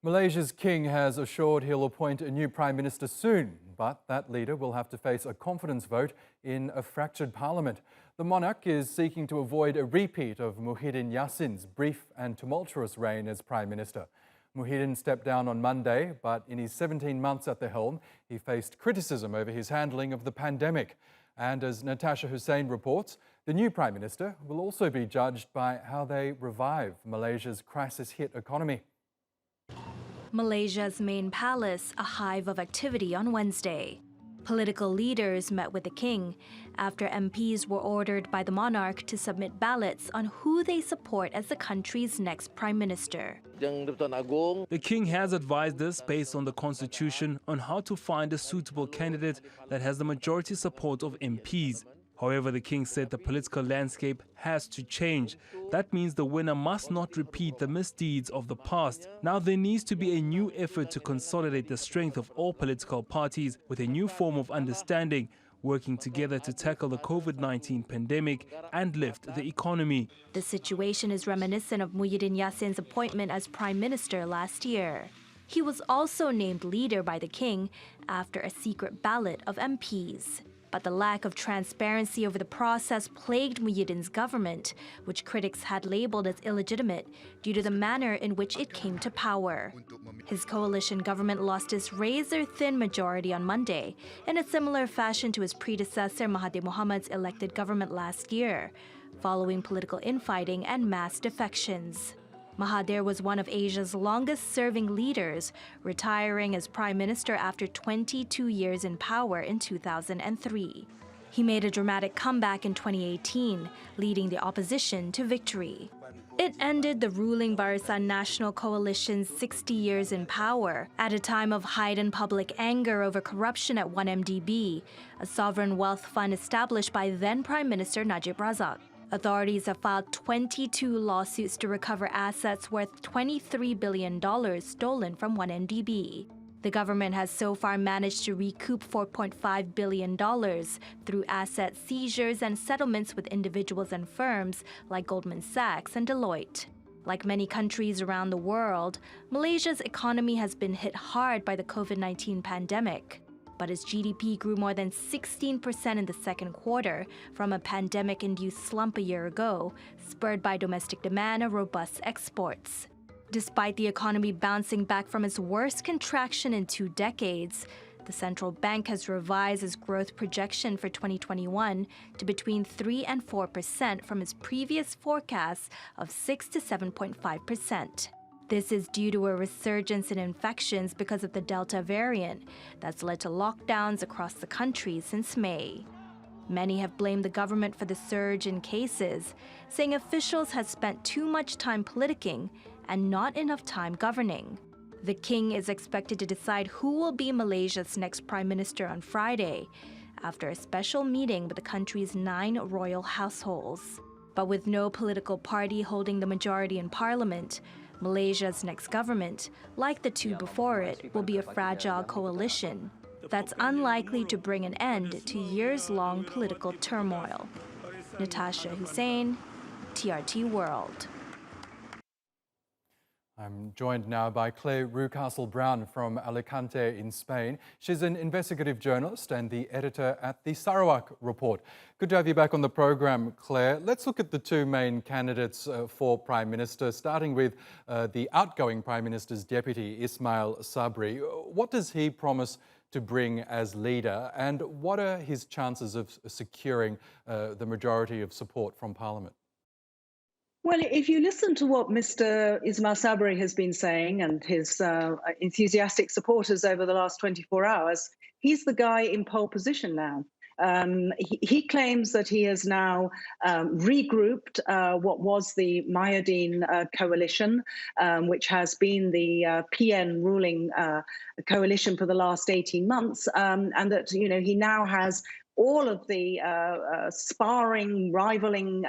Malaysia's king has assured he'll appoint a new prime minister soon, but that leader will have to face a confidence vote in a fractured parliament. The monarch is seeking to avoid a repeat of Muhyiddin Yassin's brief and tumultuous reign as prime minister. Muhyiddin stepped down on Monday, but in his 17 months at the helm, he faced criticism over his handling of the pandemic. And as Natasha Hussain reports, the new prime minister will also be judged by how they revive Malaysia's crisis-hit economy. Malaysia's main palace, a hive of activity on Wednesday. Political leaders met with the king after MPs were ordered by the monarch to submit ballots on who they support as the country's next prime minister. The king has advised us, based on the constitution, on how to find a suitable candidate that has the majority support of MPs. However, the king said the political landscape has to change. That means the winner must not repeat the misdeeds of the past. Now there needs to be a new effort to consolidate the strength of all political parties with a new form of understanding, working together to tackle the COVID-19 pandemic and lift the economy. The situation is reminiscent of Muhyiddin Yassin's appointment as prime minister last year. He was also named leader by the king after a secret ballot of MPs. But the lack of transparency over the process plagued Muhyiddin's government, which critics had labeled as illegitimate due to the manner in which it came to power. His coalition government lost its razor-thin majority on Monday, in a similar fashion to his predecessor Mahathir Mohamed's elected government last year, following political infighting and mass defections. Mahathir was one of Asia's longest-serving leaders, retiring as prime minister after 22 years in power in 2003. He made a dramatic comeback in 2018, leading the opposition to victory. It ended the ruling Barisan Nasional Coalition's 60 years in power at a time of heightened public anger over corruption at 1MDB, a sovereign wealth fund established by then Prime Minister Najib Razak. Authorities have filed 22 lawsuits to recover assets worth $23 billion stolen from 1MDB. The government has so far managed to recoup $4.5 billion through asset seizures and settlements with individuals and firms like Goldman Sachs and Deloitte. Like many countries around the world, Malaysia's economy has been hit hard by the COVID-19 pandemic. But its GDP grew more than 16% in the second quarter from a pandemic-induced slump a year ago, spurred by domestic demand and robust exports. Despite the economy bouncing back from its worst contraction in 2 decades, the central bank has revised its growth projection for 2021 to between 3 and 4% from its previous forecast of 6 to 7.5%. This is due to a resurgence in infections because of the Delta variant that's led to lockdowns across the country since May. Many have blamed the government for the surge in cases, saying officials had spent too much time politicking and not enough time governing. The king is expected to decide who will be Malaysia's next prime minister on Friday, after a special meeting with the country's 9 royal households. But with no political party holding the majority in parliament, Malaysia's next government, like the 2 before it, will be a fragile coalition that's unlikely to bring an end to years-long political turmoil. Natasha Hussain, TRT World. I'm joined now by Claire Rucastle-Brown from Alicante in Spain. She's an investigative journalist and the editor at the Sarawak Report. Good to have you back on the program, Claire. Let's look at the 2 main candidates for Prime Minister, starting with the outgoing Prime Minister's deputy, Ismail Sabri. What does he promise to bring as leader, and what are his chances of securing the majority of support from Parliament? Well, if you listen to what Mr. Ismail Sabri has been saying and his enthusiastic supporters over the last 24 hours, he's the guy in pole position now. He claims that he has now regrouped what was the Muhyiddin coalition, which has been the PN ruling coalition for the last 18 months, and that he now has all of the sparring, rivaling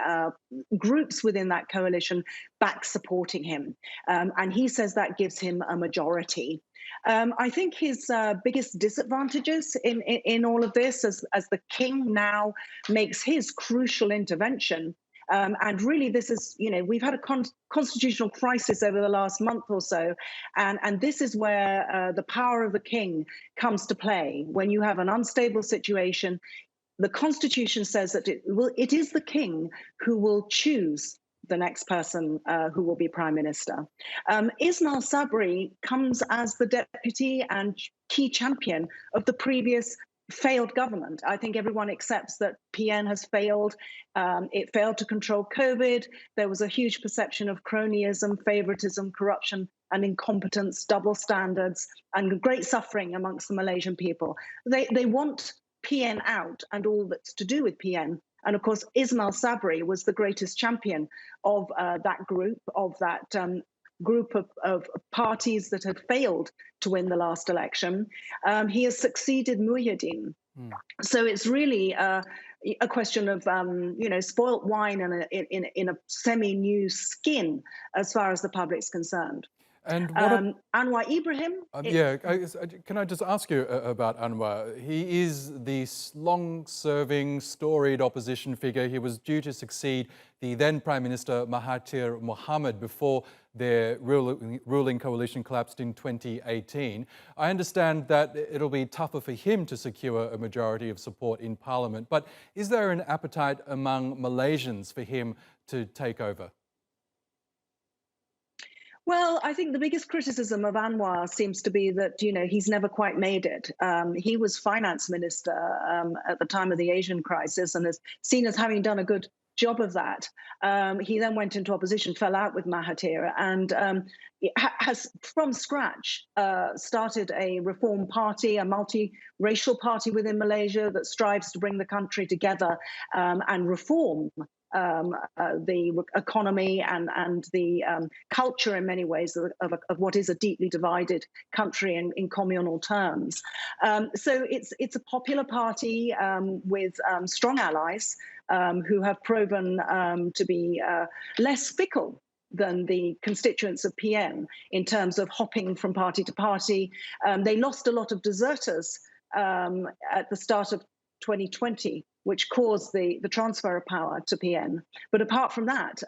groups within that coalition back supporting him. And he says that gives him a majority. I think his biggest disadvantages in all of this, as the king now makes his crucial intervention, And really, this is, we've had a constitutional crisis over the last month or so. And this is where the power of the king comes to play. When you have an unstable situation, the Constitution says that it is the king who will choose the next person who will be prime minister. Ismail Sabri comes as the deputy and key champion of the previous failed government. I think everyone accepts that PN has failed. It failed to control COVID. There was a huge perception of cronyism, favoritism, corruption, and incompetence, double standards, and great suffering amongst the Malaysian people. They want PN out and all that's to do with PN. And of course, Ismail Sabri was the greatest champion of that group, group of parties that had failed to win the last election. He has succeeded Muhyiddin. So it's really a question of, spoilt wine in a semi-new skin as far as the public's concerned. And Anwar Ibrahim. Can I just ask you about Anwar? He is the long-serving, storied opposition figure. He was due to succeed the then Prime Minister Mahathir Mohamad before their ruling coalition collapsed in 2018. I understand that it'll be tougher for him to secure a majority of support in Parliament, but is there an appetite among Malaysians for him to take over? Well, I think the biggest criticism of Anwar seems to be that, he's never quite made it. He was finance minister at the time of the Asian crisis and is seen as having done a good job of that. He then went into opposition, fell out with Mahathir, and has from scratch started a reform party, a multi-racial party within Malaysia that strives to bring the country together and reform the economy and the culture in many ways of what is a deeply divided country in communal terms. So it's a popular party with strong allies who have proven to be less fickle than the constituents of PN in terms of hopping from party to party. They lost a lot of deserters at the start of 2020, which caused the transfer of power to PN. But apart from that,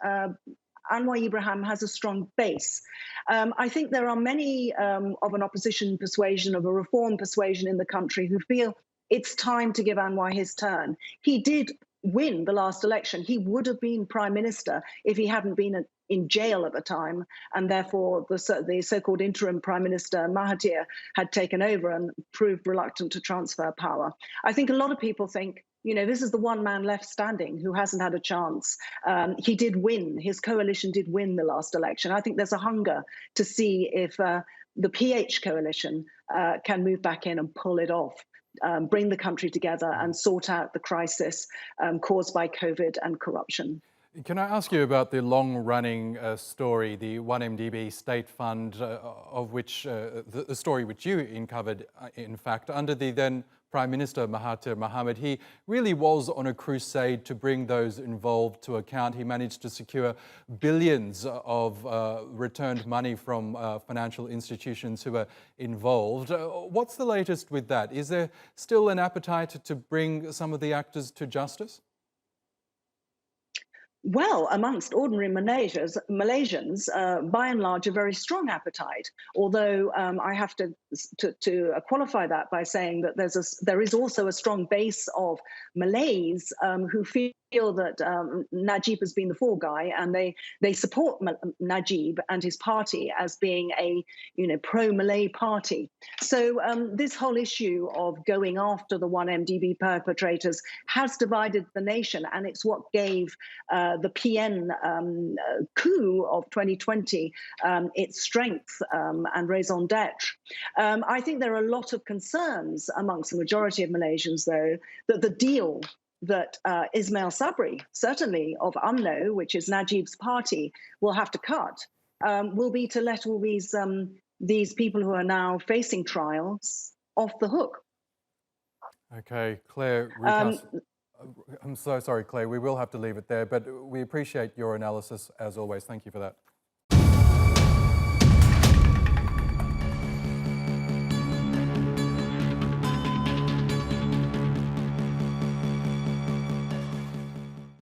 Anwar Ibrahim has a strong base. I think there are many of an opposition persuasion, of a reform persuasion in the country who feel it's time to give Anwar his turn. He did win the last election. He would have been prime minister if he hadn't been in jail at the time, and therefore the so-called interim prime minister Mahathir had taken over and proved reluctant to transfer power. I think a lot of people think, this is the one man left standing who hasn't had a chance. He did win. His coalition did win the last election. I think there's a hunger to see if the PH coalition can move back in and pull it off. Bring the country together and sort out the crisis caused by COVID and corruption. Can I ask you about the long-running story, the 1MDB state fund, of which the story which you uncovered, in fact, under the then Prime Minister Mahathir Mohamad. He really was on a crusade to bring those involved to account. He managed to secure billions of returned money from financial institutions who were involved. What's the latest with that? Is there still an appetite to bring some of the actors to justice? Well, amongst ordinary Malaysians, by and large, a very strong appetite. Although I have to qualify that by saying that there is also a strong base of Malays who feel that Najib has been the fall guy, and they support Najib and his party as being a pro-Malay party. So this whole issue of going after the 1MDB perpetrators has divided the nation, and it's what gave the PN coup of 2020 its strength and raison d'etre. I think there are a lot of concerns amongst the majority of Malaysians, though, that the deal that Ismail Sabri, certainly of UMNO, which is Najib's party, will have to cut, will be to let all these people who are now facing trials off the hook. Okay, Claire, I'm so sorry, Claire, we will have to leave it there, but we appreciate your analysis as always. Thank you for that.